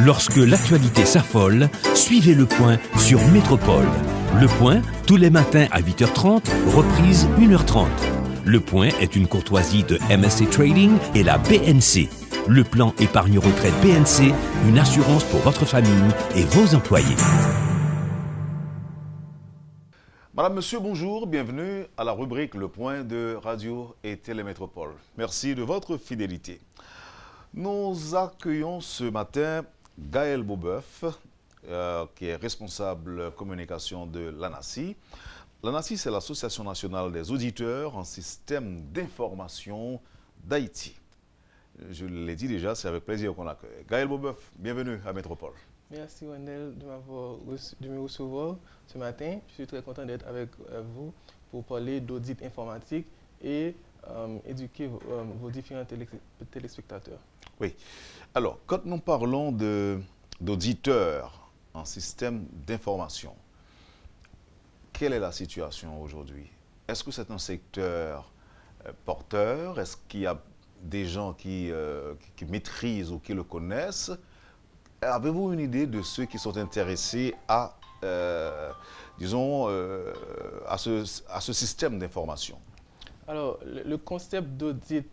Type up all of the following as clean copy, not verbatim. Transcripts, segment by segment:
Lorsque l'actualité s'affole, suivez Le Point sur Métropole. Le Point, tous les matins à 8h30, reprise 1h30. Le Point est une courtoisie de MSC Trading et la BNC. Le plan épargne retraite BNC, une assurance pour votre famille et vos employés. Madame, Monsieur, bonjour, bienvenue à la rubrique Le Point de Radio et Télémétropole. Merci de votre fidélité. Nous accueillons ce matin Gaël Beauboeuf, qui est responsable communication de l'ANACI. L'ANACI, c'est l'Association nationale des auditeurs en système d'information d'Haïti. Je l'ai dit déjà, c'est avec plaisir qu'on l'accueille. Gaël Beauboeuf, bienvenue à Métropole. Merci Wendell de me recevoir ce matin. Je suis très content d'être avec vous pour parler d'audit informatique et éduquer vos différents téléspectateurs. Oui. Alors, quand nous parlons d'auditeurs en système d'information, quelle est la situation aujourd'hui? Est-ce que c'est un secteur porteur? Est-ce qu'il y a des gens qui maîtrisent ou qui le connaissent? Avez-vous une idée de ceux qui sont intéressés à, à ce système d'information? Alors, le concept d'audit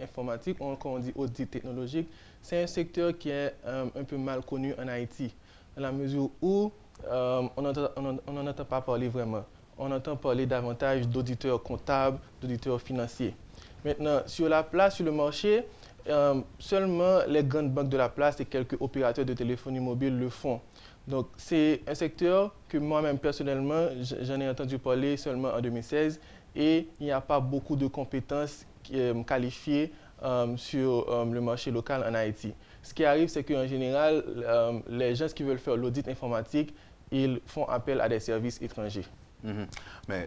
informatique, comme on dit audit technologique, c'est un secteur qui est un peu mal connu en Haïti, dans la mesure où on n'en entend pas parler vraiment. On entend parler davantage d'auditeurs comptables, d'auditeurs financiers. Maintenant, sur la place, sur le marché, seulement les grandes banques de la place et quelques opérateurs de téléphonie mobile le font. Donc, c'est un secteur que moi-même, personnellement, j'en ai entendu parler seulement en 2016 et il n'y a pas beaucoup de compétences qualifiées sur le marché local en Haïti. Ce qui arrive, c'est qu'en général, les gens qui veulent faire l'audit informatique, ils font appel à des services étrangers, dans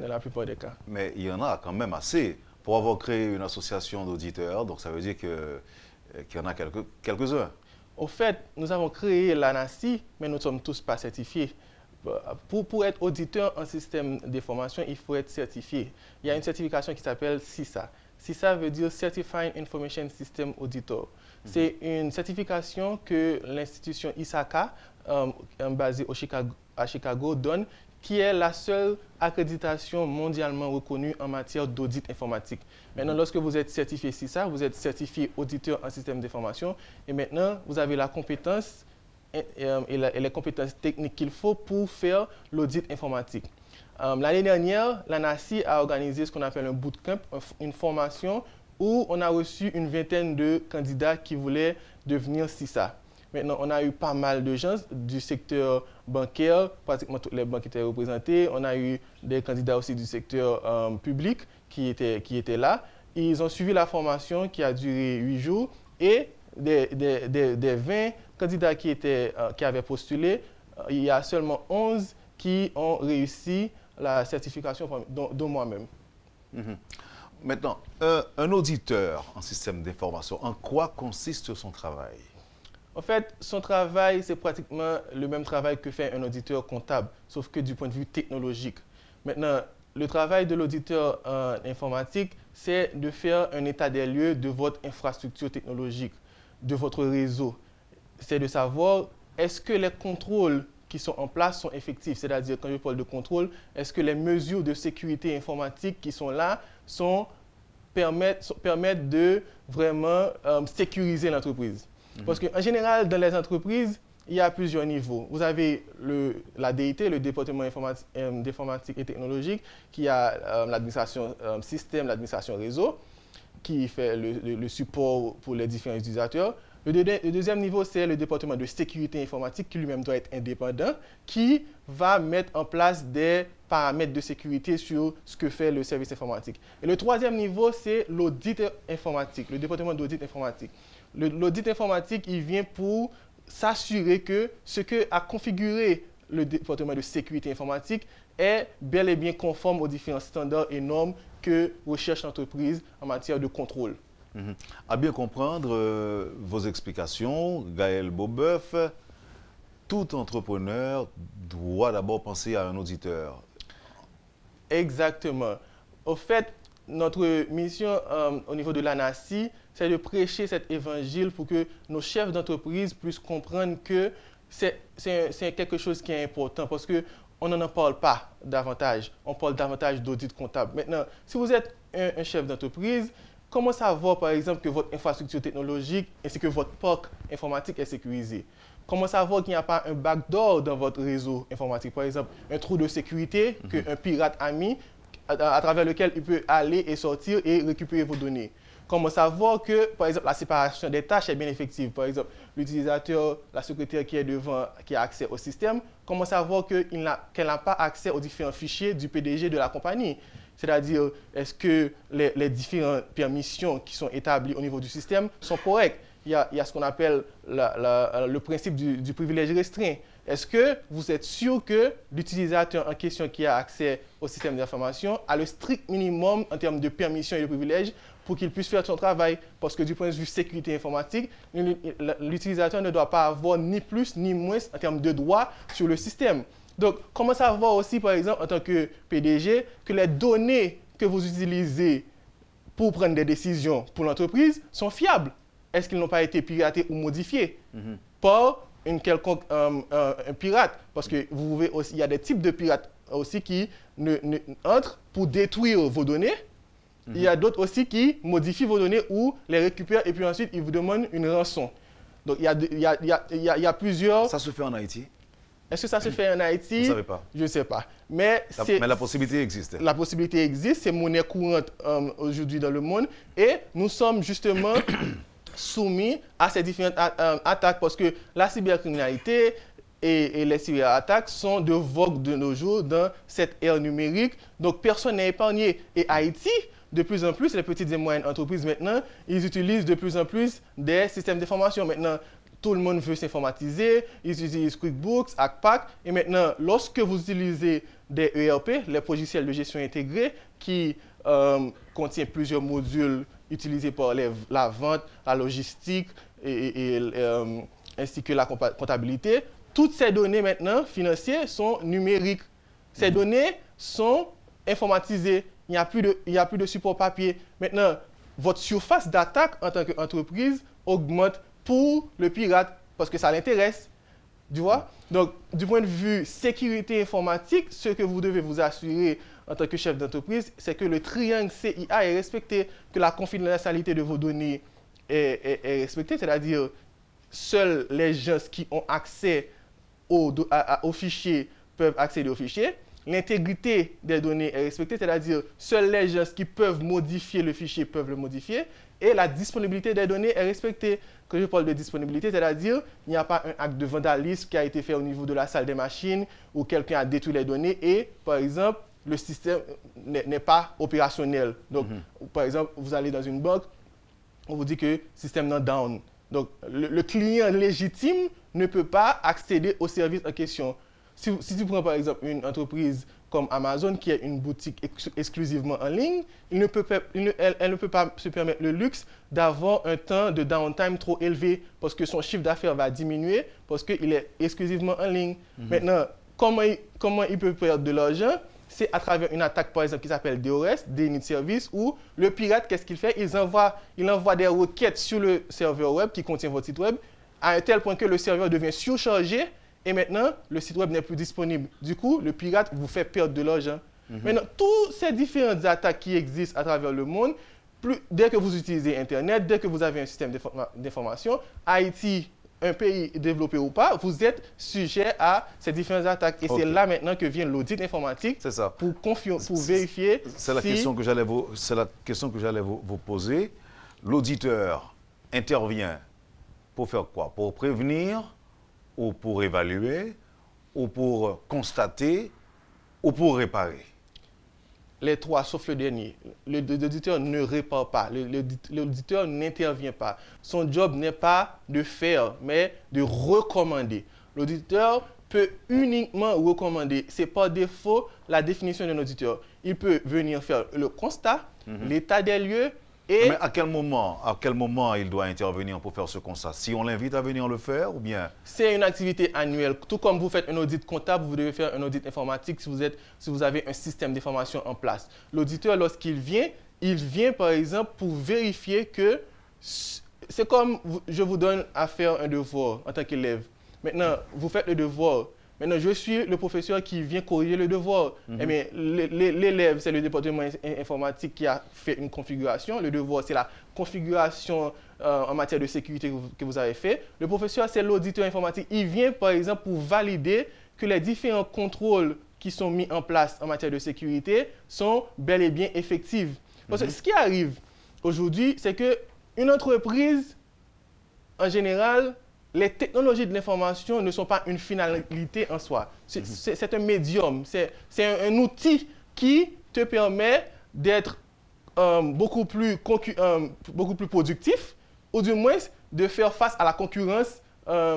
la plupart des cas. Mais il y en a quand même assez pour avoir créé une association d'auditeurs, donc ça veut dire qu'il y en a quelques-uns. Au fait, nous avons créé l'ANACI, mais nous ne sommes tous pas certifiés. Pour être auditeur en système d'information, il faut être certifié. Il y a une certification qui s'appelle CISA. CISA veut dire Certified Information System Auditor. C'est une certification que l'institution ISACA, basée à Chicago, donne, qui est la seule accréditation mondialement reconnue en matière d'audit informatique. Maintenant, lorsque vous êtes certifié CISA, vous êtes certifié auditeur en système d'information, et maintenant, vous avez la compétence et les compétences techniques qu'il faut pour faire l'audit informatique. L'année dernière, l'ANACI a organisé ce qu'on appelle un bootcamp, une formation où on a reçu une vingtaine de candidats qui voulaient devenir CISA. Maintenant, on a eu pas mal de gens du secteur bancaire, pratiquement toutes les banques étaient représentées. On a eu des candidats aussi du secteur public qui étaient là. Ils ont suivi la formation qui a duré 8 jours et des 20 candidats qui avaient postulé, il y a seulement 11 qui ont réussi la certification, dont moi-même. Maintenant, un auditeur en système d'information, en quoi consiste son travail? En fait, son travail, c'est pratiquement le même travail que fait un auditeur comptable, sauf que du point de vue technologique. Maintenant, le travail de l'auditeur informatique, c'est de faire un état des lieux de votre infrastructure technologique, de votre réseau. C'est de savoir, est-ce que les contrôles qui sont en place sont effectifs? C'est-à-dire, quand je parle de contrôle, est-ce que les mesures de sécurité informatique qui sont là permettent de vraiment sécuriser l'entreprise? Parce qu'en général, dans les entreprises, il y a plusieurs niveaux. Vous avez la DIT, le département d'informatique et technologique, qui a l'administration système, l'administration réseau, qui fait le support pour les différents utilisateurs. Le deuxième niveau, c'est le département de sécurité informatique, qui lui-même doit être indépendant, qui va mettre en place des paramètres de sécurité sur ce que fait le service informatique. Et le troisième niveau, c'est l'audit informatique, le département d'audit informatique. L'audit informatique, il vient pour s'assurer que ce que a configuré le département de sécurité informatique est bel et bien conforme aux différents standards et normes que recherche l'entreprise en matière de contrôle. À bien comprendre vos explications, Gaël Beauboeuf, tout entrepreneur doit d'abord penser à un auditeur. Exactement. Au fait, notre mission au niveau de l'ANACI, c'est de prêcher cet évangile pour que nos chefs d'entreprise puissent comprendre que c'est quelque chose qui est important parce qu'on n'en parle pas davantage. On parle davantage d'audit comptable. Maintenant, si vous êtes un chef d'entreprise, comment savoir, par exemple, que votre infrastructure technologique ainsi que votre parc informatique est sécurisé? Comment savoir qu'il n'y a pas un backdoor dans votre réseau informatique? Par exemple, un trou de sécurité qu'un pirate a mis à travers lequel il peut aller et sortir et récupérer vos données. Comment savoir que, par exemple, la séparation des tâches est bien effective? Par exemple, l'utilisateur, la secrétaire qui est devant, qui a accès au système, comment savoir qu'elle n'a pas accès aux différents fichiers du PDG de la compagnie? C'est-à-dire, est-ce que les différentes permissions qui sont établies au niveau du système sont correctes? Il y a ce qu'on appelle le principe du privilège restreint. Est-ce que vous êtes sûr que l'utilisateur en question qui a accès au système d'information a le strict minimum en termes de permissions et de privilèges pour qu'il puisse faire son travail? Parce que du point de vue sécurité informatique, l'utilisateur ne doit pas avoir ni plus ni moins en termes de droits sur le système. Donc, comment savoir aussi, par exemple, en tant que PDG, que les données que vous utilisez pour prendre des décisions pour l'entreprise sont fiables? Est-ce qu'ils n'ont pas été piratés ou modifiés par un pirate? Parce que vous pouvez aussi, il y a des types de pirates aussi qui entrent pour détruire vos données. Il y a d'autres aussi qui modifient vos données ou les récupèrent et puis ensuite ils vous demandent une rançon. Donc il y a plusieurs... Ça se fait en Haïti? Est-ce que ça se fait en Haïti? Vous ne savez pas? Je ne sais pas. Mais la possibilité existe. La possibilité existe, c'est monnaie courante aujourd'hui dans le monde. Et nous sommes justement soumis à ces différentes attaques parce que la cybercriminalité et les cyberattaques sont de vogue de nos jours dans cette ère numérique. Donc personne n'est épargné. Et Haïti, de plus en plus, les petites et moyennes entreprises maintenant, ils utilisent de plus en plus des systèmes d'information. Maintenant, tout le monde veut s'informatiser, ils utilisent QuickBooks, ACPAC. Et maintenant, lorsque vous utilisez des ERP, les logiciels de gestion intégrés, qui contiennent plusieurs modules utilisés par la vente, la logistique ainsi que la comptabilité, toutes ces données maintenant financières sont numériques. Ces données sont informatisées. Il n'y a plus de support papier. Maintenant, votre surface d'attaque en tant qu'entreprise augmente pour le pirate, parce que ça l'intéresse, tu vois? Donc, du point de vue sécurité informatique, ce que vous devez vous assurer en tant que chef d'entreprise, c'est que le triangle CIA est respecté, que la confidentialité de vos données est respectée, c'est-à-dire seuls les gens qui ont accès aux fichiers peuvent accéder aux fichiers. L'intégrité des données est respectée, c'est-à-dire seuls les gens qui peuvent modifier le fichier peuvent le modifier. Et la disponibilité des données est respectée. Quand je parle de disponibilité, c'est-à-dire il n'y a pas un acte de vandalisme qui a été fait au niveau de la salle des machines où quelqu'un a détruit les données et, par exemple, le système n'est pas opérationnel. Donc, par exemple, vous allez dans une banque, on vous dit que le système est down. Donc, le client légitime ne peut pas accéder au service en question. Si tu prends par exemple une entreprise comme Amazon qui est une boutique exclusivement en ligne, elle ne peut pas se permettre le luxe d'avoir un temps de downtime trop élevé parce que son chiffre d'affaires va diminuer parce qu'il est exclusivement en ligne. Maintenant, comment il peut perdre de l'argent? C'est à travers une attaque par exemple qui s'appelle DOS, Déni de service, où le pirate, qu'est-ce qu'il fait? Il envoie des requêtes sur le serveur web qui contient votre site web à un tel point que le serveur devient surchargé. Et maintenant, le site web n'est plus disponible. Du coup, le pirate vous fait perdre de l'argent. Maintenant, toutes ces différentes attaques qui existent à travers le monde, dès que vous utilisez Internet, dès que vous avez un système d'information, Haïti, un pays développé ou pas, vous êtes sujet à ces différentes attaques. Et c'est là maintenant que vient l'audit informatique pour vérifier C'est la question que j'allais vous poser. L'auditeur intervient pour faire quoi? Pour prévenir, ou pour évaluer, ou pour constater, ou pour réparer? Les trois, sauf le dernier. L'auditeur ne répare pas, l'auditeur n'intervient pas. Son job n'est pas de faire, mais de recommander. L'auditeur peut uniquement recommander. C'est par défaut la définition d'un auditeur. Il peut venir faire le constat, l'état des lieux, et... Mais à quel moment il doit intervenir pour faire ce constat? Si on l'invite à venir le faire ou bien? C'est une activité annuelle. Tout comme vous faites un audit comptable, vous devez faire un audit informatique si vous avez un système d'information en place. L'auditeur, lorsqu'il vient, il vient par exemple pour vérifier que c'est comme je vous donne à faire un devoir en tant qu'élève. Maintenant, vous faites le devoir. Maintenant, je suis le professeur qui vient corriger le devoir. Eh bien, l'élève, c'est le département informatique qui a fait une configuration. Le devoir, c'est la configuration en matière de sécurité que vous avez fait. Le professeur, c'est l'auditeur informatique. Il vient, par exemple, pour valider que les différents contrôles qui sont mis en place en matière de sécurité sont bel et bien effectifs. Parce que ce qui arrive aujourd'hui, c'est qu'une entreprise, en général, les technologies de l'information ne sont pas une finalité en soi. C'est un médium, c'est un outil qui te permet d'être beaucoup plus productif, ou du moins de faire face à la concurrence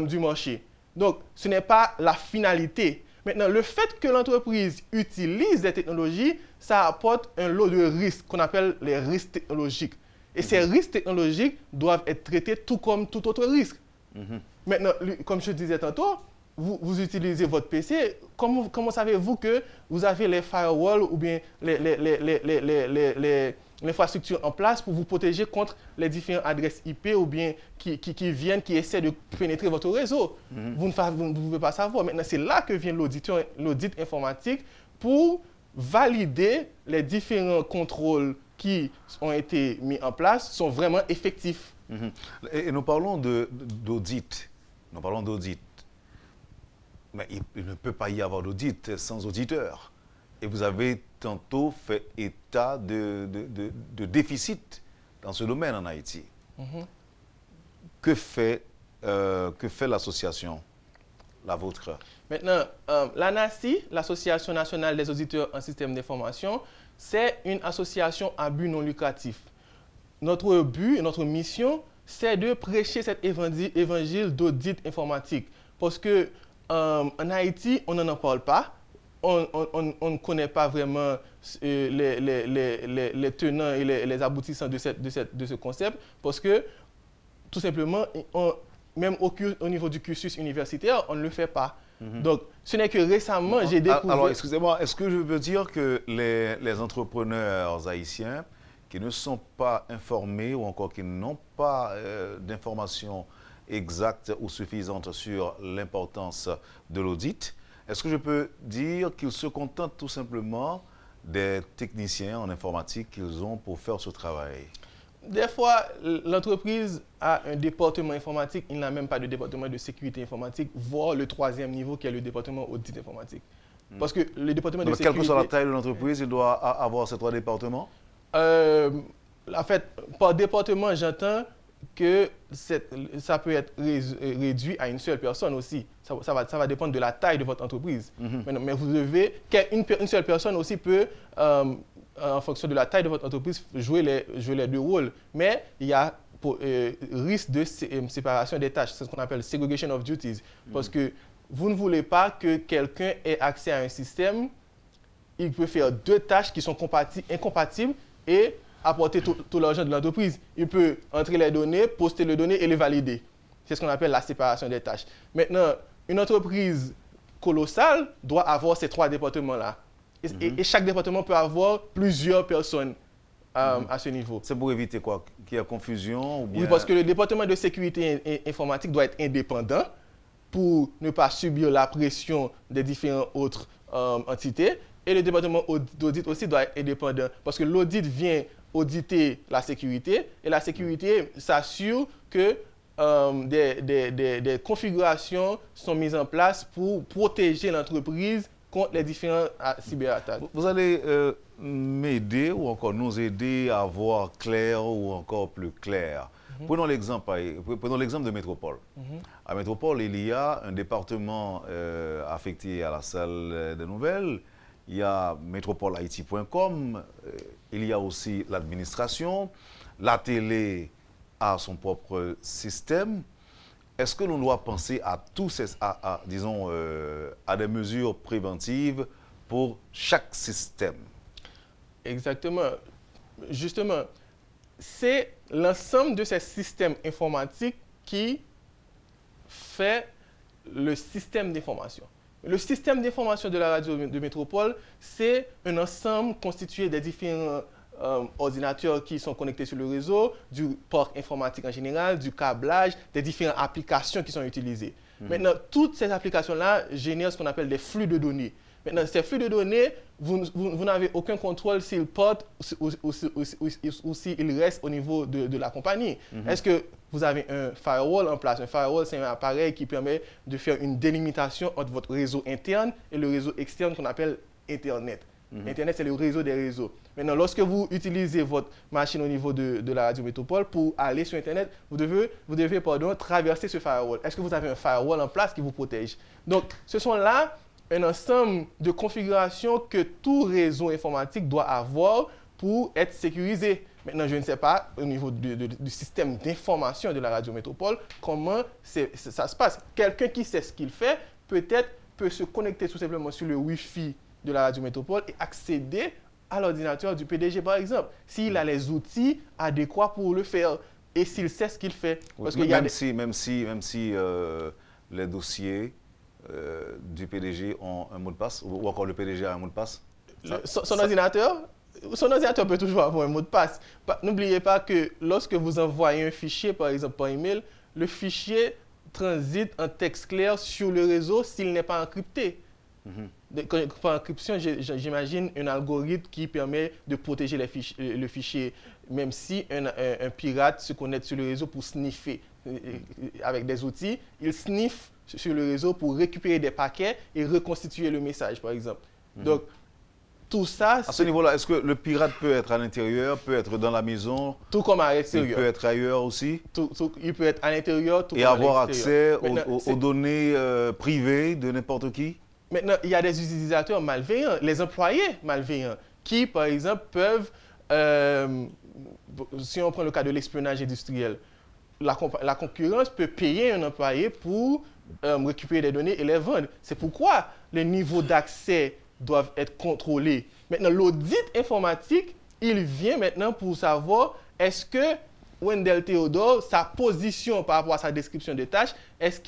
du marché. Donc, ce n'est pas la finalité. Maintenant, le fait que l'entreprise utilise des technologies, ça apporte un lot de risques qu'on appelle les risques technologiques. Et ces risques technologiques doivent être traités tout comme tout autre risque. Maintenant, comme je disais tantôt, vous utilisez votre PC. Comment savez-vous que vous avez les firewalls ou bien l'infrastructure en place pour vous protéger contre les différentes adresses IP ou bien qui viennent, qui essaient de pénétrer votre réseau? Vous ne pouvez pas savoir. Maintenant, c'est là que vient l'audit informatique pour valider les différents contrôles qui ont été mis en place sont vraiment effectifs. Et nous parlons d'audit. Nous parlons d'audit. Mais il ne peut pas y avoir d'audit sans auditeur. Et vous avez tantôt fait état de déficit dans ce domaine en Haïti. Que fait l'association, la vôtre? Maintenant, l'ANACI, l'Association nationale des auditeurs en système d'information, c'est une association à but non lucratif. Notre but et notre mission, c'est de prêcher cet évangile d'audit informatique. Parce que en Haïti, on n'en parle pas. On ne connaît pas vraiment les tenants et les aboutissants de ce concept. Parce que, tout simplement, même au niveau du cursus universitaire, on ne le fait pas. Donc, ce n'est que récemment, j'ai découvert... Alors, excusez-moi, est-ce que je veux dire que les entrepreneurs haïtiens qui ne sont pas informés ou encore qui n'ont pas d'informations exactes ou suffisantes sur l'importance de l'audit, est-ce que je peux dire qu'ils se contentent tout simplement des techniciens en informatique qu'ils ont pour faire ce travail? Des fois, l'entreprise a un département informatique, il n'a même pas de département de sécurité informatique, voire le 3e niveau qui est le département audit informatique. Parce que le département de sécurité... Quelle que soit la taille de l'entreprise, il doit avoir ces 3 départements? En fait, par département, j'entends que ça peut être réduit à une seule personne aussi. Ça va dépendre de la taille de votre entreprise. Mais vous devez... Une seule personne aussi peut... en fonction de la taille de votre entreprise, jouer les 2 rôles. Mais il y a risque de séparation des tâches. C'est ce qu'on appelle segregation of duties. Parce que vous ne voulez pas que quelqu'un ait accès à un système. Il peut faire 2 tâches qui sont incompatibles et apporter tout l'argent de l'entreprise. Il peut entrer les données, poster les données et les valider. C'est ce qu'on appelle la séparation des tâches. Maintenant, une entreprise colossale doit avoir ces 3 départements-là. Et chaque département peut avoir plusieurs personnes à ce niveau. C'est pour éviter quoi? Qu'il y ait confusion ou bien... Oui, parce que le département de sécurité informatique doit être indépendant pour ne pas subir la pression des différentes autres entités. Et le département d'audit aussi doit être indépendant parce que l'audit vient auditer la sécurité et la sécurité s'assure que des configurations sont mises en place pour protéger l'entreprise contre les différentes cyberattaques. Vous allez m'aider ou encore nous aider à voir clair ou encore plus clair. Prenons l'exemple de Métropole. À Métropole, il y a un département affecté à la salle des nouvelles. Il y a métropolehaïti.com. Il y a aussi l'administration. La télé a son propre système. Est-ce que l'on doit penser à à des mesures préventives pour chaque système? Exactement. Justement, c'est l'ensemble de ces systèmes informatiques qui fait le système d'information. Le système d'information de la radio de Métropole, c'est un ensemble constitué des différents ordinateurs qui sont connectés sur le réseau, du port informatique en général, du câblage, des différentes applications qui sont utilisées. Maintenant, toutes ces applications-là génèrent ce qu'on appelle des flux de données. Maintenant, ces flux de données, vous n'avez aucun contrôle s'ils portent ou s'ils restent au niveau de la compagnie. Est-ce que vous avez un firewall en place? Un firewall, c'est un appareil qui permet de faire une délimitation entre votre réseau interne et le réseau externe qu'on appelle Internet. Internet, c'est le réseau des réseaux. Maintenant, lorsque vous utilisez votre machine au niveau de la Radio Métropole pour aller sur Internet, vous devez traverser ce firewall. Est-ce que vous avez un firewall en place qui vous protège? Donc, ce sont là un ensemble de configurations que tout réseau informatique doit avoir pour être sécurisé. Maintenant, je ne sais pas, au niveau du système d'information de la Radio Métropole, comment ça se passe. Quelqu'un qui sait ce qu'il fait, peut-être peut se connecter tout simplement sur le Wi-Fi de la Radio Métropole et accéder à l'ordinateur du PDG, par exemple, s'il a les outils adéquats pour le faire et s'il sait ce qu'il fait. Parce que même si les dossiers du PDG ont un mot de passe, ou encore le PDG a un mot de passe. Son ordinateur peut toujours avoir un mot de passe. N'oubliez pas que lorsque vous envoyez un fichier, par exemple par email, le fichier transite en texte clair sur le réseau s'il n'est pas encrypté. Par encryption, j'imagine un algorithme qui permet de protéger le fichier, même si un pirate se connecte sur le réseau pour sniffer. Avec des outils, il sniffe sur le réseau pour récupérer des paquets et reconstituer le message, par exemple. Donc, tout ça... À ce niveau-là, est-ce que le pirate peut être à l'intérieur, peut être dans la maison? Tout comme à l'extérieur. Il peut être ailleurs aussi? Il peut être à l'intérieur, tout et comme à avoir l'extérieur. accès aux données privées de n'importe qui? Maintenant, il y a des utilisateurs malveillants, les employés malveillants, qui, par exemple, peuvent... si on prend le cas de l'espionnage industriel, la concurrence peut payer un employé pour récupérer des données et les vendre. C'est pourquoi les niveaux d'accès doivent être contrôlés. Maintenant, l'audit informatique, il vient maintenant pour savoir est-ce que Wendell Theodore, sa position par rapport à sa description de tâches, est-ce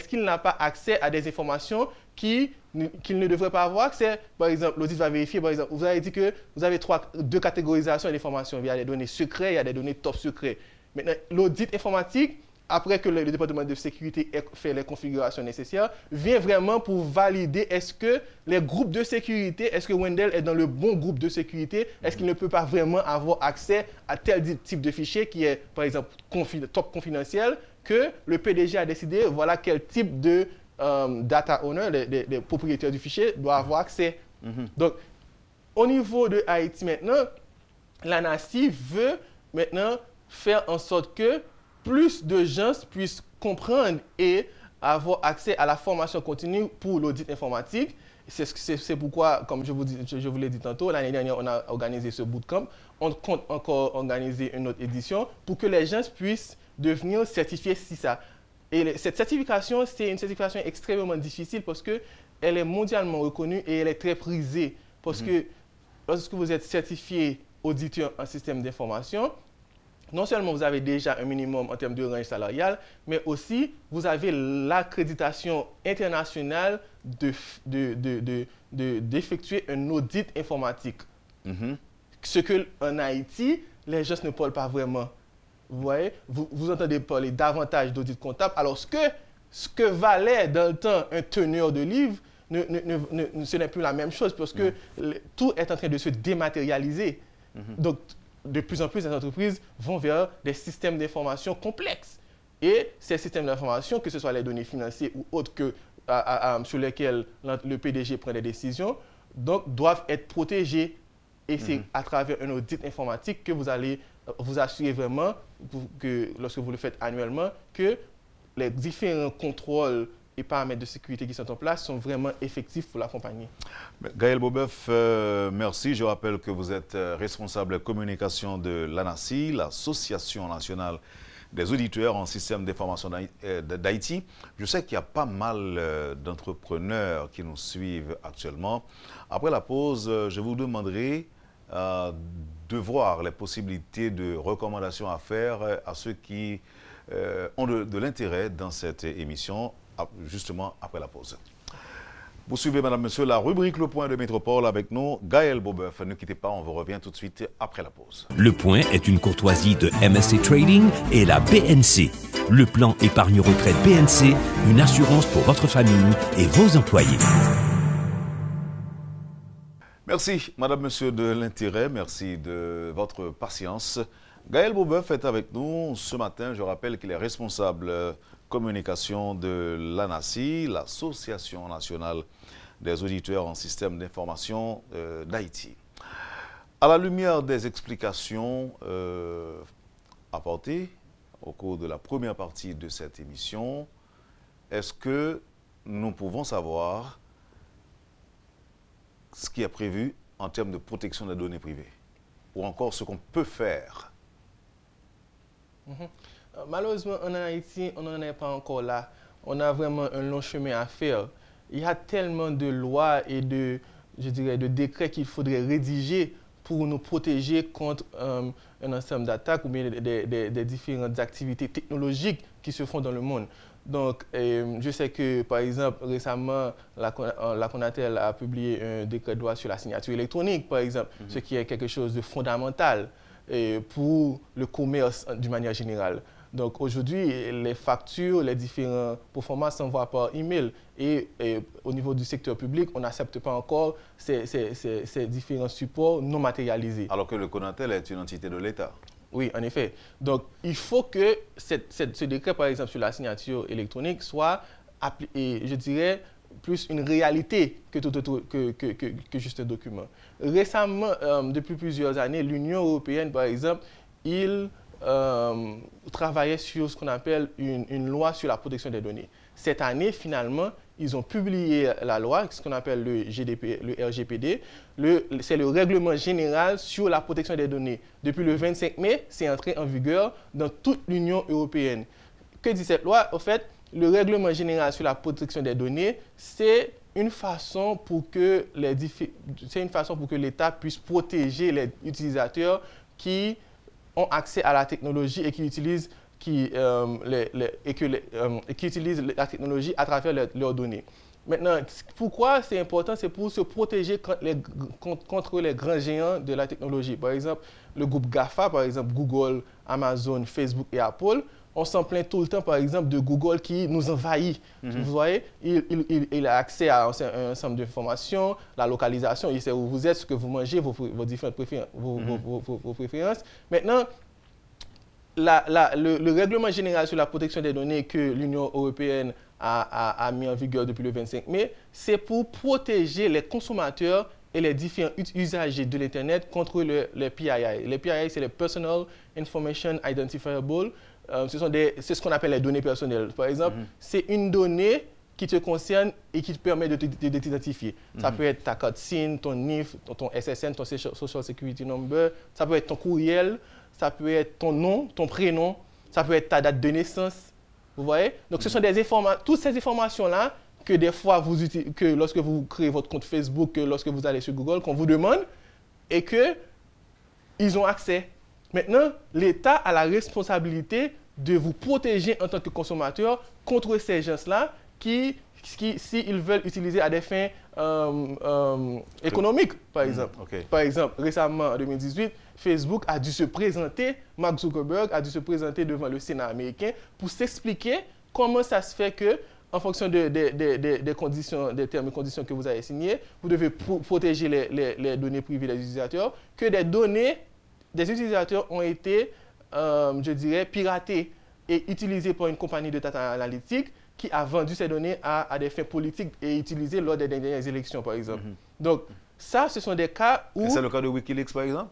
qu'il n'a pas accès à des informations qu'il ne devrait pas avoir accès? Par exemple, l'audit va vérifier, par exemple, vous avez dit que vous avez deux catégorisations d'informations. Il y a des données secrètes, il y a des données top secrets. Maintenant, l'audit informatique, après que le département de sécurité ait fait les configurations nécessaires, vient vraiment pour valider est-ce que les groupes de sécurité, est-ce que Wendell est dans le bon groupe de sécurité, est-ce qu'il ne peut pas vraiment avoir accès à tel type de fichier qui est, par exemple, top confidentiel, que le PDG a décidé, voilà quel type de data owner, les propriétaires du fichier, doivent avoir accès. Donc, au niveau de Haïti maintenant, l'ANACI veut maintenant faire en sorte que plus de gens puissent comprendre et avoir accès à la formation continue pour l'audit informatique. C'est pourquoi, comme je vous l'ai dit tantôt, l'année dernière, on a organisé ce bootcamp. On compte encore organiser une autre édition pour que les gens puissent devenir certifiés CISA. Et cette certification, c'est une certification extrêmement difficile parce qu'elle est mondialement reconnue et elle est très prisée. Parce que lorsque vous êtes certifié auditeur en système d'information, non seulement vous avez déjà un minimum en termes de range salarial, mais aussi vous avez l'accréditation internationale d'effectuer un audit informatique. Ce qu'en Haïti, les gens ne parlent pas vraiment. Vous voyez, vous entendez parler davantage d'audit comptable, alors ce que valait dans le temps un teneur de livre, ce n'est plus la même chose parce que tout est en train de se dématérialiser. Donc, de plus en plus, les entreprises vont vers des systèmes d'information complexes. Et ces systèmes d'information, que ce soit les données financières ou autres sur lesquelles le PDG prend des décisions, donc, doivent être protégés. Et c'est à travers un audit informatique que vous allez vous assurer vraiment, que lorsque vous le faites annuellement, que les différents contrôles et paramètres de sécurité qui sont en place sont vraiment effectifs pour la compagnie. Gaël Beauboeuf, merci. Je rappelle que vous êtes responsable communication de l'ANACI, l'Association nationale des auditeurs en système d'information d'Haïti. Je sais qu'il y a pas mal d'entrepreneurs qui nous suivent actuellement. Après la pause, je vous demanderai de voir les possibilités de recommandations à faire à ceux qui ont de l'intérêt dans cette émission, justement après la pause. Vous suivez, madame, monsieur, la rubrique Le Point de Métropole avec nous, Gaël Beauboeuf. Ne quittez pas, on vous revient tout de suite après la pause. Le Point est une courtoisie de MSC Trading et la BNC. Le plan épargne-retraite BNC, une assurance pour votre famille et vos employés. Merci, madame, monsieur, de l'intérêt. Merci de votre patience. Gaël Beauboeuf est avec nous ce matin. Je rappelle qu'il est responsable communication de l'ANACI, l'Association nationale des auditeurs en système d'information d'Haïti. À la lumière des explications apportées au cours de la première partie de cette émission, est-ce que nous pouvons savoir ce qui est prévu en termes de protection des données privées ou encore ce qu'on peut faire? Malheureusement, en Haïti, on n'en est pas encore là. On a vraiment un long chemin à faire. Il y a tellement de lois et de décrets qu'il faudrait rédiger pour nous protéger contre un ensemble d'attaques ou bien des différentes activités technologiques qui se font dans le monde. Donc, je sais que, par exemple, récemment, la CONATEL a publié un décret de loi sur la signature électronique, par exemple, ce qui est quelque chose de fondamental pour le commerce d'une manière générale. Donc, aujourd'hui, les factures, les différents performances s'envoient par email et au niveau du secteur public, on n'accepte pas encore ces différents supports non matérialisés. Alors que le CONATEL est une entité de l'État. Oui, en effet. Donc, il faut que ce décret, par exemple, sur la signature électronique soit, je dirais, plus une réalité que juste un document. Récemment, depuis plusieurs années, l'Union européenne, par exemple, il travaillait sur ce qu'on appelle une loi sur la protection des données. Cette année, finalement, ils ont publié la loi, ce qu'on appelle le RGPD. C'est le règlement général sur la protection des données. Depuis le 25 mai, c'est entré en vigueur dans toute l'Union européenne. Que dit cette loi? En fait, le règlement général sur la protection des données, c'est une façon pour que l'État puisse protéger les utilisateurs qui ont accès à la technologie et qui utilisent utilisent la technologie à travers leurs données. Maintenant, pourquoi c'est important? C'est pour se protéger contre les grands géants de la technologie. Par exemple, le groupe GAFA, par exemple Google, Amazon, Facebook et Apple, on s'en plaint tout le temps, par exemple, de Google qui nous envahit. Vous voyez, il a accès à un ensemble d'informations, la localisation, il sait où vous êtes, ce que vous mangez, vos différentes préférences. Maintenant, le règlement général sur la protection des données que l'Union européenne a mis en vigueur depuis le 25 mai, c'est pour protéger les consommateurs et les différents usagers de l'Internet contre les PII. Les PII, c'est les Personal Information Identifiable. C'est ce qu'on appelle les données personnelles. Par exemple, c'est une donnée qui te concerne et qui te permet de t'identifier. Ça peut être ta carte SIM, ton NIF, ton SSN, ton Social Security Number, ça peut être ton courriel, ça peut être ton nom, ton prénom, ça peut être ta date de naissance. Vous voyez? Donc, ce sont des informations, toutes ces informations-là que des fois, que lorsque vous créez votre compte Facebook, que lorsque vous allez sur Google, qu'on vous demande et qu'ils ont accès. Maintenant, l'État a la responsabilité de vous protéger en tant que consommateur contre ces gens-là qui s'ils veulent utiliser à des fins économiques, par exemple. Par exemple, récemment, en 2018, Facebook a dû se présenter, Mark Zuckerberg a dû se présenter devant le Sénat américain pour s'expliquer comment ça se fait que, en fonction des conditions, des termes et conditions que vous avez signés, vous devez protéger les données privées des utilisateurs, que des données des utilisateurs ont été, je dirais, piratées et utilisées par une compagnie de data analytics qui a vendu ces données à des fins politiques et utilisées lors des dernières élections, par exemple. Donc, ça, ce sont des cas où... C'est le cas de Wikileaks, par exemple?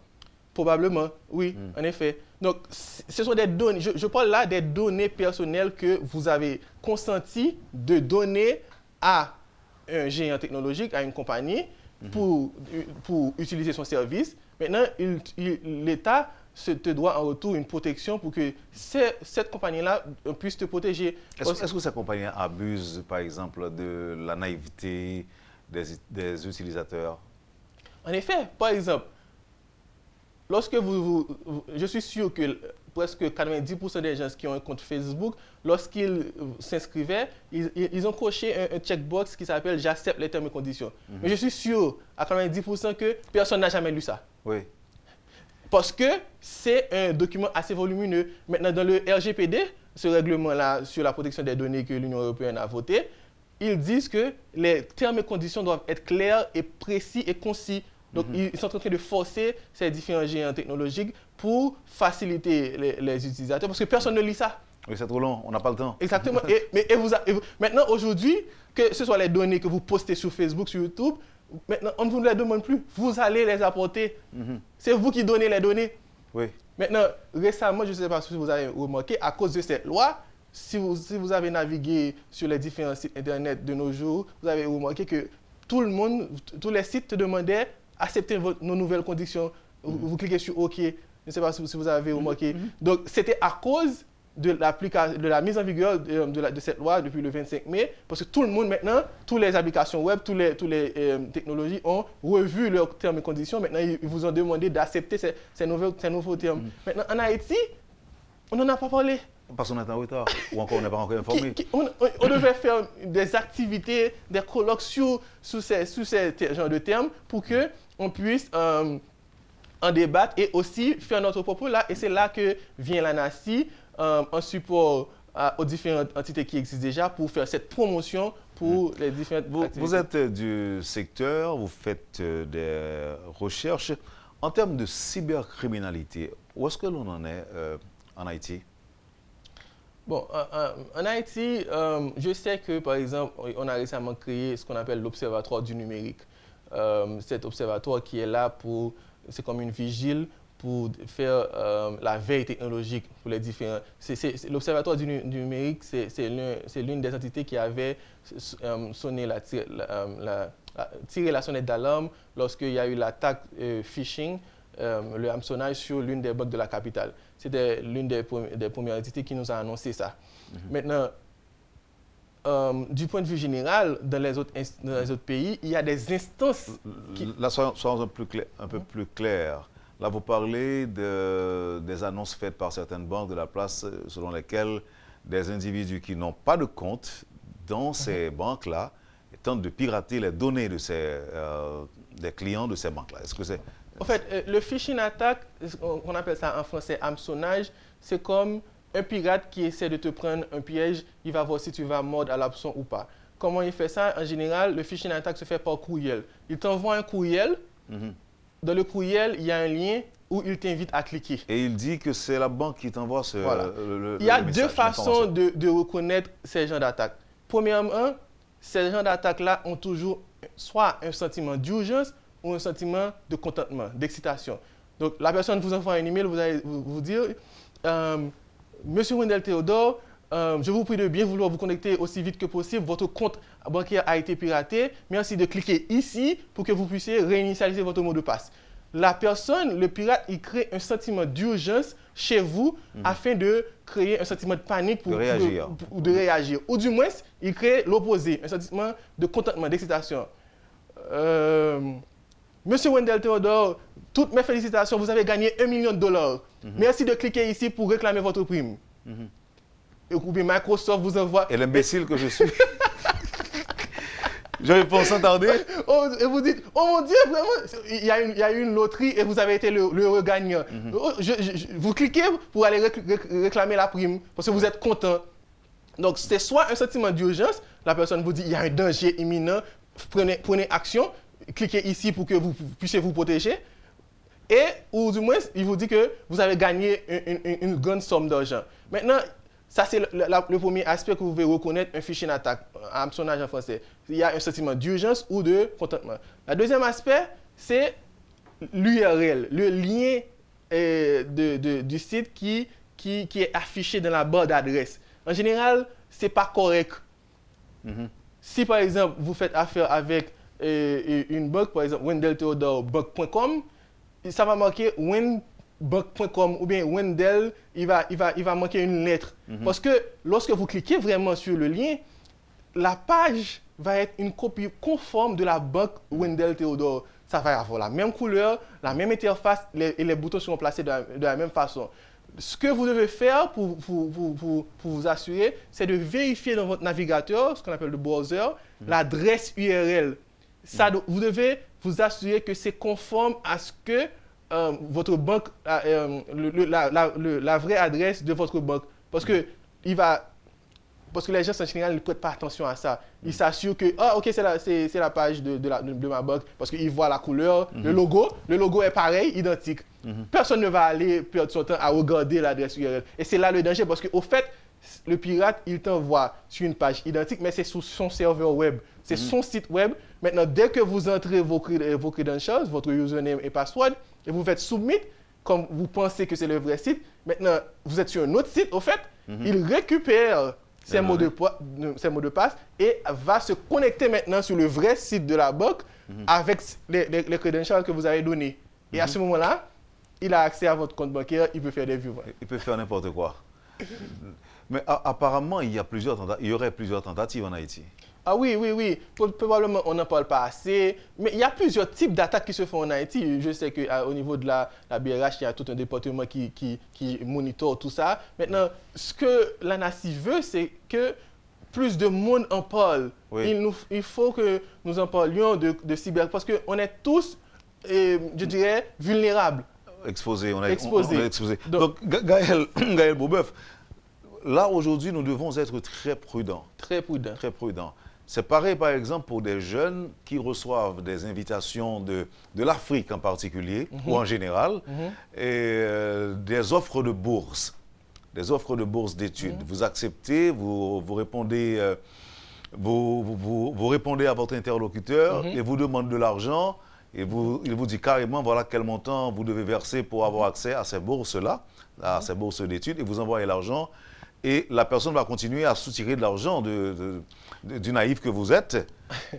Probablement, oui, en effet. Donc, ce sont des données, je parle là des données personnelles que vous avez consenti de donner à un géant technologique, à une compagnie, pour utiliser son service. Maintenant, l'État te doit en retour une protection pour que cette compagnie-là puisse te protéger. Est-ce que cette compagnie abuse, par exemple, de la naïveté des utilisateurs? En effet, par exemple, lorsque je suis sûr que presque 90% des gens qui ont un compte Facebook, lorsqu'ils s'inscrivaient, ils ont coché un checkbox qui s'appelle « J'accepte les termes et conditions ». Mais je suis sûr à 90% que personne n'a jamais lu ça. Oui. Parce que c'est un document assez volumineux. Maintenant, dans le RGPD, ce règlement-là sur la protection des données que l'Union européenne a voté, ils disent que les termes et conditions doivent être clairs et précis et concis. Donc, ils sont en train de forcer ces différents géants technologiques pour faciliter les utilisateurs, parce que personne ne lit ça. Oui, c'est trop long, on n'a pas le temps. Exactement. Maintenant, aujourd'hui, que ce soit les données que vous postez sur Facebook, sur YouTube, maintenant, on ne vous les demande plus. Vous allez les apporter. C'est vous qui donnez les données. Oui. Maintenant, récemment, je ne sais pas si vous avez remarqué, à cause de cette loi, si vous avez navigué sur les différents sites Internet de nos jours, vous avez remarqué que tout le monde, tous les sites te demandaient accepter nos nouvelles conditions. Vous cliquez sur OK. Je ne sais pas si vous avez remarqué. Donc, c'était à cause de la mise en vigueur de cette loi depuis le 25 mai, parce que tout le monde maintenant, toutes les applications web, toutes les technologies ont revu leurs termes et conditions. Maintenant, ils vous ont demandé d'accepter ces nouveaux termes. Maintenant, en Haïti, on n'en a pas parlé. Parce qu'on est en retard, ou encore on n'est pas encore informé. On devait faire des activités, des colloques sur ces genres de termes pour qu'on puisse en débattre et aussi faire notre propos là. Et c'est là que vient l'ANACI en support aux différentes entités qui existent déjà pour faire cette promotion pour les différentes activités. Vous êtes du secteur, vous faites des recherches. En termes de cybercriminalité, où est-ce que l'on en est en Haïti? Bon, en Haïti, je sais que, par exemple, on a récemment créé ce qu'on appelle l'Observatoire du numérique. Cet observatoire qui est là pour, c'est comme une vigile pour faire la veille technologique pour les différents. L'Observatoire du numérique, c'est l'une des entités qui avait tiré la sonnette d'alarme lorsqu'il y a eu l'attaque phishing, le hameçonnage sur l'une des banques de la capitale. C'était l'une des premières entités qui nous a annoncé ça. Maintenant, du point de vue général, dans les autres pays, il y a des instances qui... Là, soyons un peu plus clairs. Là, vous parlez des annonces faites par certaines banques de la place selon lesquelles des individus qui n'ont pas de compte dans ces banques-là tentent de pirater les données de des clients de ces banques-là. Est-ce que c'est... En fait, le phishing attack, on appelle ça en français hameçonnage, c'est comme un pirate qui essaie de te prendre un piège, il va voir si tu vas mordre à l'hameçon ou pas. Comment il fait ça? En général, le phishing attack se fait par courriel. Il t'envoie un courriel. Dans le courriel, il y a un lien où il t'invite à cliquer. Et il dit que c'est la banque qui t'envoie ce Il y a deux façons de reconnaître ces genres d'attaques. Premièrement, ces genres d'attaques-là ont toujours soit un sentiment d'urgence ou un sentiment de contentement, d'excitation. Donc, la personne vous envoie un email, vous allez vous dire Monsieur Wendell Théodore, je vous prie de bien vouloir vous connecter aussi vite que possible. Votre compte bancaire a été piraté. Merci de cliquer ici pour que vous puissiez réinitialiser votre mot de passe. La personne, le pirate, il crée un sentiment d'urgence chez vous afin de créer un sentiment de panique pour réagir. Ou du moins, il crée l'opposé, un sentiment de contentement, d'excitation. Monsieur Wendell Théodore, toutes mes félicitations, vous avez gagné $1 million. Merci de cliquer ici pour réclamer votre prime. Et puis Microsoft vous envoie... Et l'imbécile que je suis. Je réponds sans tarder. Et vous dites, oh mon Dieu, vraiment, il y a eu une loterie et vous avez été le gagnant. Vous cliquez pour aller réclamer la prime parce que vous êtes content. Donc, c'est soit un sentiment d'urgence, la personne vous dit, il y a un danger imminent, prenez action, cliquez ici pour que vous puissiez vous protéger. Ou du moins, il vous dit que vous avez gagné une grande somme d'argent. Maintenant, ça, c'est le premier aspect que vous pouvez reconnaître un phishing attack, un hameçonnage en français. Il y a un sentiment d'urgence ou de contentement. Le deuxième aspect, c'est l'URL, le lien du site qui est affiché dans la barre d'adresse. En général, ce n'est pas correct. Si, par exemple, vous faites affaire avec une banque, par exemple, wendelltheodorebank.com, ça va marquer bank.com ou bien Wendell, il va manquer une lettre. Parce que lorsque vous cliquez vraiment sur le lien, la page va être une copie conforme de la banque Wendell Théodore. Ça va avoir la même couleur, la même interface et les boutons seront placés de la même façon. ce que vous devez faire pour vous assurer, c'est de vérifier dans votre navigateur, ce qu'on appelle le browser, l'adresse URL. Ça, vous devez vous assurer que c'est conforme à ce que votre banque, la vraie adresse de votre banque. Parce que les gens en général ne prêtent pas attention à ça. Ils s'assurent que, ok, c'est la page de ma banque, parce qu'ils voient la couleur, le logo est pareil, identique. Personne ne va aller perdre son temps à regarder l'adresse URL. Et c'est là le danger, parce qu'au fait, le pirate, il t'envoie sur une page identique, mais c'est sur son serveur web. C'est son site web. Maintenant, dès que vous entrez vos credentials, votre username et password, et vous faites submit, comme vous pensez que c'est le vrai site, maintenant, vous êtes sur un autre site, au fait, il récupère ces mots de passe et va se connecter maintenant sur le vrai site de la banque avec les credentials que vous avez donnés. Et à ce moment-là, il a accès à votre compte bancaire, il peut faire des virements. Il peut faire n'importe quoi. Mais apparemment, il y aurait plusieurs tentatives en Haïti. Ah oui. Probablement, on n'en parle pas assez. Mais il y a plusieurs types d'attaques qui se font en Haïti. Je sais qu'au niveau de la BRH, il y a tout un département qui monitore tout ça. Maintenant, ce que l'ANACI veut, c'est que plus de monde en parle. Oui. Il faut que nous en parlions de cyber, parce qu'on est tous, je dirais, vulnérables. Exposés, on est exposés. Donc Gaël Beauboeuf, là aujourd'hui, nous devons être très prudents. Très prudents. C'est pareil, par exemple, pour des jeunes qui reçoivent des invitations de l'Afrique en particulier, ou en général, et des offres de bourse. Des offres de bourse d'études. Vous acceptez, vous répondez, vous répondez à votre interlocuteur et vous demande de l'argent. Et il vous dit carrément, voilà quel montant vous devez verser pour avoir accès à ces bourses-là, à ces bourses d'études, et vous envoyez l'argent. Et la personne va continuer à soutirer de l'argent du naïf que vous êtes,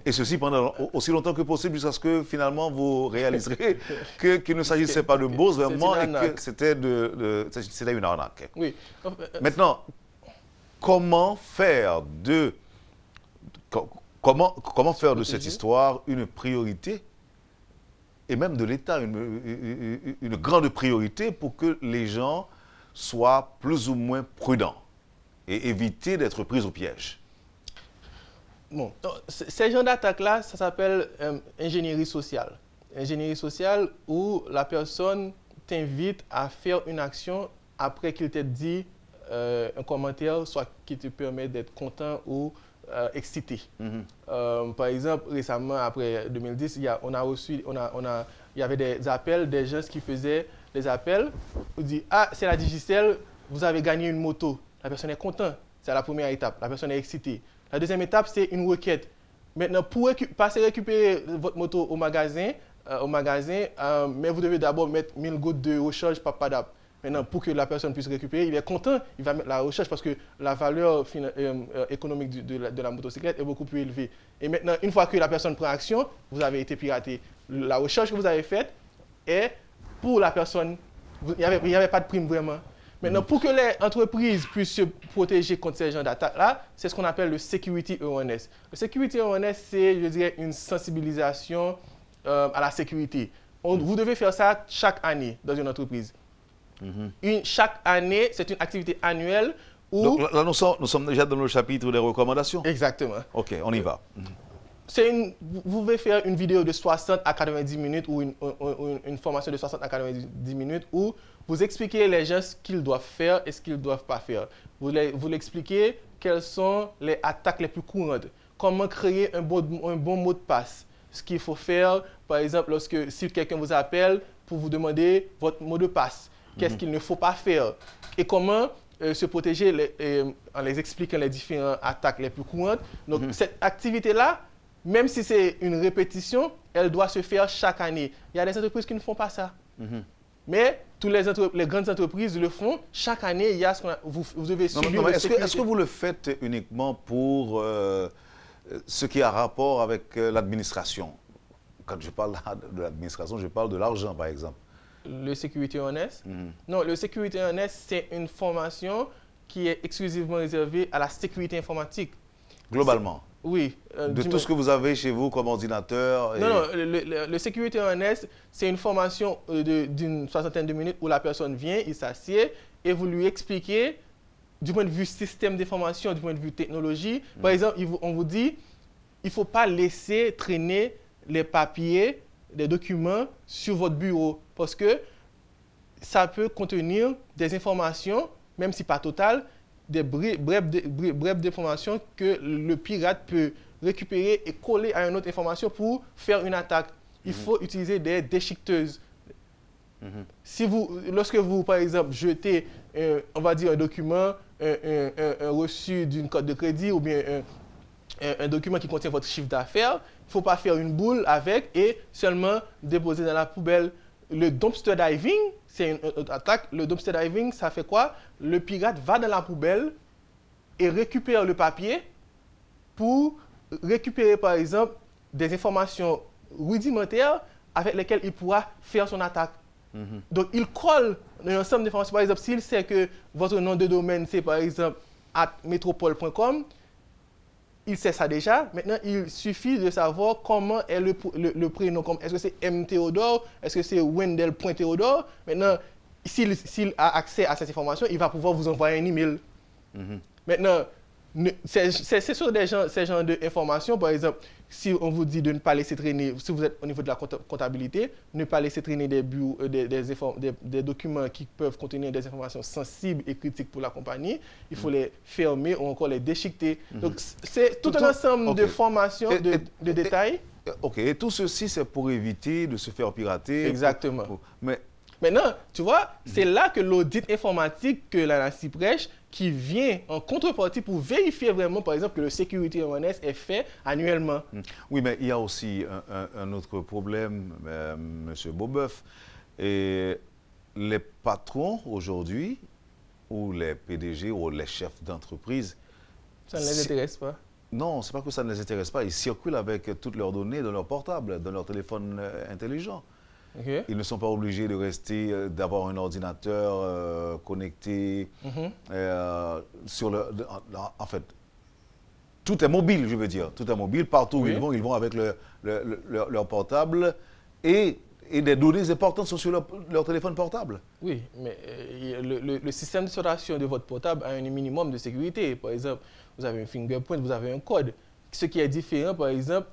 et ceci pendant aussi longtemps que possible, jusqu'à ce que finalement vous réaliserez qu'il ne s'agissait pas de bourse vraiment, et que c'était une arnaque. Oui. Maintenant, comment faire de cette histoire une priorité, et même de l'État, une grande priorité pour que les gens soient plus ou moins prudents et éviter d'être pris au piège? Bon, ces genres d'attaques-là, ça s'appelle ingénierie sociale. Ingénierie sociale où la personne t'invite à faire une action après qu'il t'ait dit un commentaire, soit qui te permet d'être content ou excité. Par exemple, récemment, après 2010, il y avait des appels, des gens qui faisaient des appels, on dit « Ah, c'est la Digicel, vous avez gagné une moto ». La personne est contente, c'est la première étape, la personne est excitée. La deuxième étape, c'est une requête. Maintenant, pour passer récupérer votre moto au magasin, mais vous devez d'abord mettre 1000 gouttes de recharge papadap. Maintenant, pour que la personne puisse récupérer, il est content, il va mettre la recharge parce que la valeur économique de la motocyclette est beaucoup plus élevée. Et maintenant, une fois que la personne prend action, vous avez été piraté. La recharge que vous avez faite est pour la personne, il n'y avait pas de prime vraiment. Maintenant, pour que les entreprises puissent se protéger contre ces genres d'attaques-là, c'est ce qu'on appelle le Security Awareness. Le Security Awareness, c'est, je dirais, une sensibilisation à la sécurité. Vous devez faire ça chaque année dans une entreprise. Chaque année, c'est une activité annuelle où... Donc là, nous sommes déjà dans le chapitre des recommandations. Exactement. OK, on y va. Vous pouvez faire une vidéo de 60 à 90 minutes ou une formation de 60 à 90 minutes où vous expliquez les gens ce qu'ils doivent faire et ce qu'ils ne doivent pas faire. Vous leur expliquez quelles sont les attaques les plus courantes, comment créer un bon mot de passe, ce qu'il faut faire, par exemple, si quelqu'un vous appelle pour vous demander votre mot de passe, qu'est-ce qu'il ne faut pas faire et comment se protéger en les expliquant les différentes attaques les plus courantes. Donc, cette activité-là, même si c'est une répétition, elle doit se faire chaque année. Il y a des entreprises qui ne font pas ça. Mais toutes les grandes entreprises le font. Chaque année, il y a vous devez suivre. Est-ce que vous le faites uniquement pour ce qui a rapport avec l'administration? Quand je parle de l'administration, je parle de l'argent, par exemple. Le Security Awareness? Non, le Security Awareness, c'est une formation qui est exclusivement réservée à la sécurité informatique. Globalement? Oui. De tout ce que vous avez chez vous comme ordinateur. Non, le Security Awareness, c'est une formation d'une soixantaine de minutes où la personne vient, il s'assied et vous lui expliquez du point de vue système d'information, du point de vue technologie. Par exemple, on vous dit, il ne faut pas laisser traîner les papiers, les documents sur votre bureau parce que ça peut contenir des informations, même si pas totales, des brèves d'informations que le pirate peut récupérer et coller à une autre information pour faire une attaque. Il faut utiliser des déchiqueteuses. Si lorsque vous, par exemple, jetez, on va dire, un document, un reçu d'une carte de crédit ou bien un document qui contient votre chiffre d'affaires, il ne faut pas faire une boule avec et seulement déposer dans la poubelle. Le dumpster diving, c'est une attaque. Le dumpster diving, ça fait quoi? Le pirate va dans la poubelle et récupère le papier pour récupérer, par exemple, des informations rudimentaires avec lesquelles il pourra faire son attaque. Donc, il colle un ensemble d'informations. Par exemple, s'il sait que votre nom de domaine, c'est par exemple @metropole.com, il sait ça déjà. Maintenant, il suffit de savoir comment est le prénom. Est-ce que c'est M. Théodore? Est-ce que c'est Wendell.Théodore? Maintenant, s'il a accès à cette information, il va pouvoir vous envoyer un email. Maintenant, c'est sur ces genres d'informations. Par exemple, si on vous dit de ne pas laisser traîner, si vous êtes au niveau de la comptabilité, ne pas laisser traîner des documents qui peuvent contenir des informations sensibles et critiques pour la compagnie, il faut les fermer ou encore les déchiqueter. Donc, c'est tout un ensemble de formations, de détails. OK, et tout ceci, c'est pour éviter de se faire pirater. Exactement. Mais maintenant, tu vois, c'est là que l'audit informatique que l'ANSSI prêche, qui vient en contrepartie pour vérifier vraiment, par exemple, que le Security Awareness est fait annuellement. Oui, mais il y a aussi un autre problème, M. Beauboeuf. Et les patrons aujourd'hui, ou les PDG, ou les chefs d'entreprise... Ça ne les intéresse pas? Non, ce n'est pas que ça ne les intéresse pas. Ils circulent avec toutes leurs données dans leur portable, dans leur téléphone intelligent. Okay. Ils ne sont pas obligés de rester, d'avoir un ordinateur connecté sur le... En fait, tout est mobile, je veux dire. Tout est mobile. Partout où ils vont avec leur portable et des données importantes sont sur leur téléphone portable. Oui, mais le système d'exploitation de votre portable a un minimum de sécurité. Par exemple, vous avez un fingerprint, vous avez un code. Ce qui est différent, par exemple,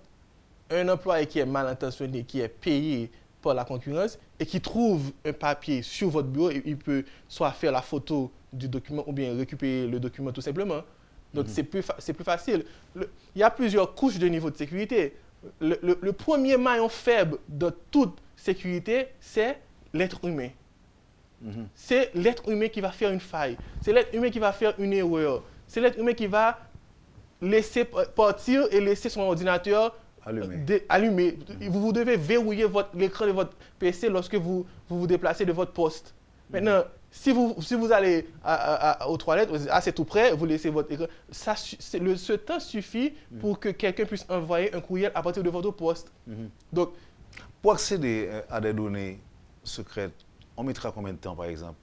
un employé qui est mal intentionné, qui est payé par la concurrence et qui trouve un papier sur votre bureau, il peut soit faire la photo du document ou bien récupérer le document tout simplement. Donc, c'est plus facile. Il y a plusieurs couches de niveau de sécurité. Le premier maillon faible de toute sécurité, c'est l'être humain. C'est l'être humain qui va faire une faille. C'est l'être humain qui va faire une erreur. C'est l'être humain qui va laisser partir et laisser son ordinateur allumé. Vous devez verrouiller l'écran de votre PC lorsque vous vous déplacez de votre poste. Maintenant, si vous allez aux toilettes, vous dites, c'est tout prêt, vous laissez votre écran. Ce temps suffit pour que quelqu'un puisse envoyer un courriel à partir de votre poste. Donc, pour accéder à des données secrètes, on mettra combien de temps, par exemple?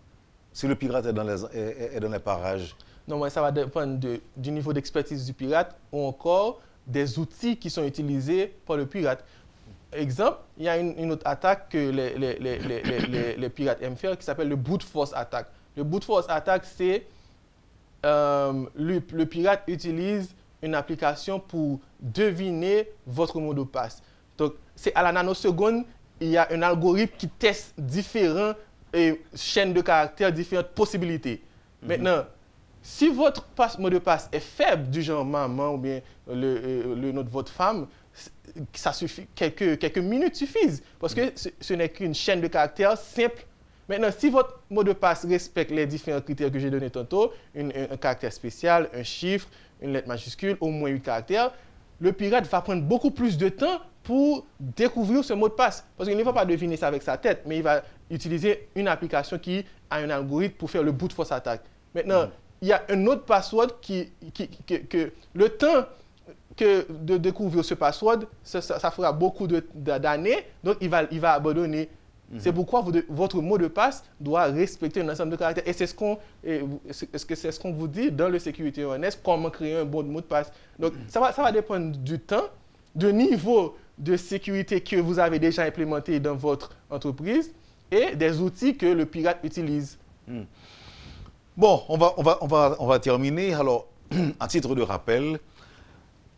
Si le pirate est dans les parages? Non, mais ça va dépendre du niveau d'expertise du pirate ou encore des outils qui sont utilisés par le pirate. Exemple, il y a une autre attaque que les pirates aiment faire qui s'appelle le brute force attack. Le brute force attack, c'est le pirate utilise une application pour deviner votre mot de passe. Donc, c'est à la nanoseconde, il y a un algorithme qui teste différentes chaînes de caractères, différentes possibilités. Maintenant, si votre mot de passe est faible, du genre maman ou bien le nom de votre femme, ça suffit, quelques minutes suffisent, parce que ce n'est qu'une chaîne de caractères simple. Maintenant, si votre mot de passe respecte les différents critères que j'ai donnés tantôt, un caractère spécial, un chiffre, une lettre majuscule, au moins 8 caractères, le pirate va prendre beaucoup plus de temps pour découvrir ce mot de passe. Parce qu'il ne va pas deviner ça avec sa tête, mais il va utiliser une application qui a un algorithme pour faire le brute force attack. Maintenant, il y a un autre password que le temps de découvrir ce password, ça fera beaucoup d'années, donc il va abandonner. C'est pourquoi votre mot de passe doit respecter un ensemble de caractères. Et c'est ce qu'on vous dit dans le Security Awareness, comment créer un bon mot de passe. Donc, ça va dépendre du temps, du niveau de sécurité que vous avez déjà implémenté dans votre entreprise et des outils que le pirate utilise. Bon, on va terminer. Alors, à titre de rappel,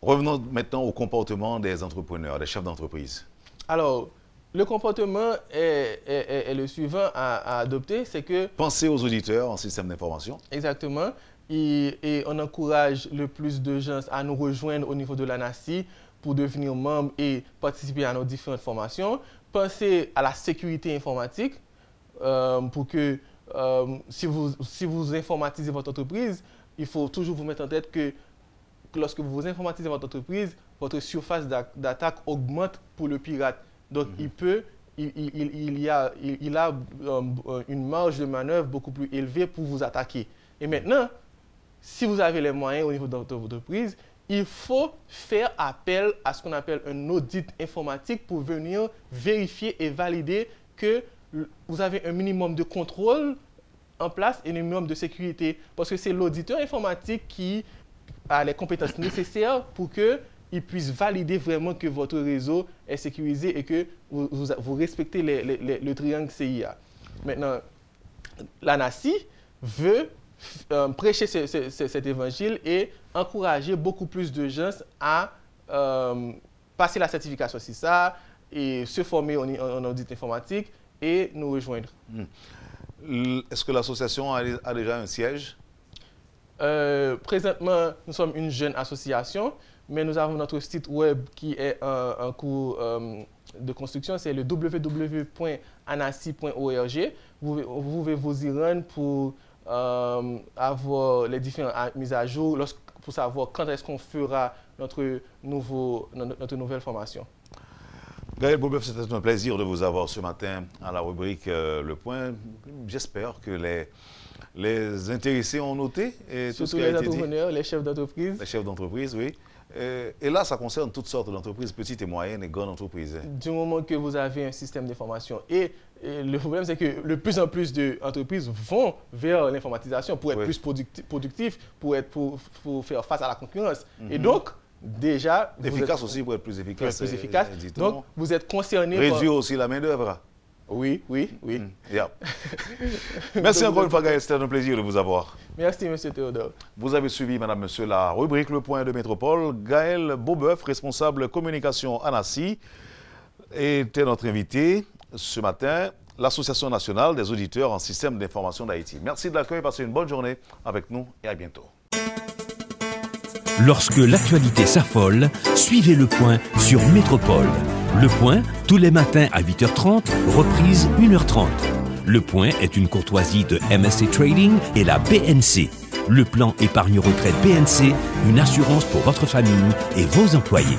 revenons maintenant au comportement des entrepreneurs, des chefs d'entreprise. Alors, le comportement est le suivant à adopter, c'est que... Pensez aux auditeurs en système d'information. Exactement. Et on encourage le plus de gens à nous rejoindre au niveau de l'ANACI pour devenir membre et participer à nos différentes formations. Pensez à la sécurité informatique pour que si vous informatisez votre entreprise, il faut toujours vous mettre en tête que lorsque vous informatisez votre entreprise, votre surface d'attaque augmente pour le pirate. Donc, il a une marge de manœuvre beaucoup plus élevée pour vous attaquer. Et maintenant, si vous avez les moyens au niveau de votre entreprise, il faut faire appel à ce qu'on appelle un audit informatique pour venir vérifier et valider que vous avez un minimum de contrôle en place et un minimum de sécurité. Parce que c'est l'auditeur informatique qui a les compétences nécessaires pour qu'il puisse valider vraiment que votre réseau est sécurisé et que vous respectez le triangle CIA. Maintenant, l'ANACI veut prêcher cet évangile et encourager beaucoup plus de gens à passer la certification CISA et se former en audit informatique et nous rejoindre. Est-ce que l'association a déjà un siège? Présentement, nous sommes une jeune association, mais nous avons notre site web qui est en cours de construction, c'est le www.anaci.org. Vous pouvez vous y rendre pour avoir les différentes mises à jour, pour savoir quand est-ce qu'on fera notre nouvelle formation. Gaël Bobeuf, c'était un plaisir de vous avoir ce matin à la rubrique Le Point. J'espère que les intéressés ont noté. Et surtout tout ce qui les entrepreneurs, les chefs d'entreprise. Les chefs d'entreprise, oui. Et là, ça concerne toutes sortes d'entreprises, petites et moyennes et grandes entreprises. Du moment que vous avez un système d'information. Et le problème, c'est que de plus en plus d'entreprises vont vers l'informatisation pour être plus productifs, pour faire face à la concurrence. Et donc, déjà... Efficace aussi, pour être plus efficace. Plus efficace. Donc, vous êtes concerné réduire aussi la main-d'œuvre. Oui. Yeah. Merci encore une fois, Gaël. C'était un plaisir de vous avoir. Merci, M. Théodore. Vous avez suivi, Madame, Monsieur, la rubrique Le Point de Métropole. Gaël Bobeuf, responsable communication ANACI, était notre invité ce matin, l'Association nationale des auditeurs en système d'information d'Haïti. Merci de l'accueil, passez une bonne journée avec nous et à bientôt. Lorsque l'actualité s'affole, suivez Le Point sur Métropole. Le Point, tous les matins à 8h30, reprise 1h30. Le Point est une courtoisie de MSC Trading et la BNC. Le plan épargne retraite BNC, une assurance pour votre famille et vos employés.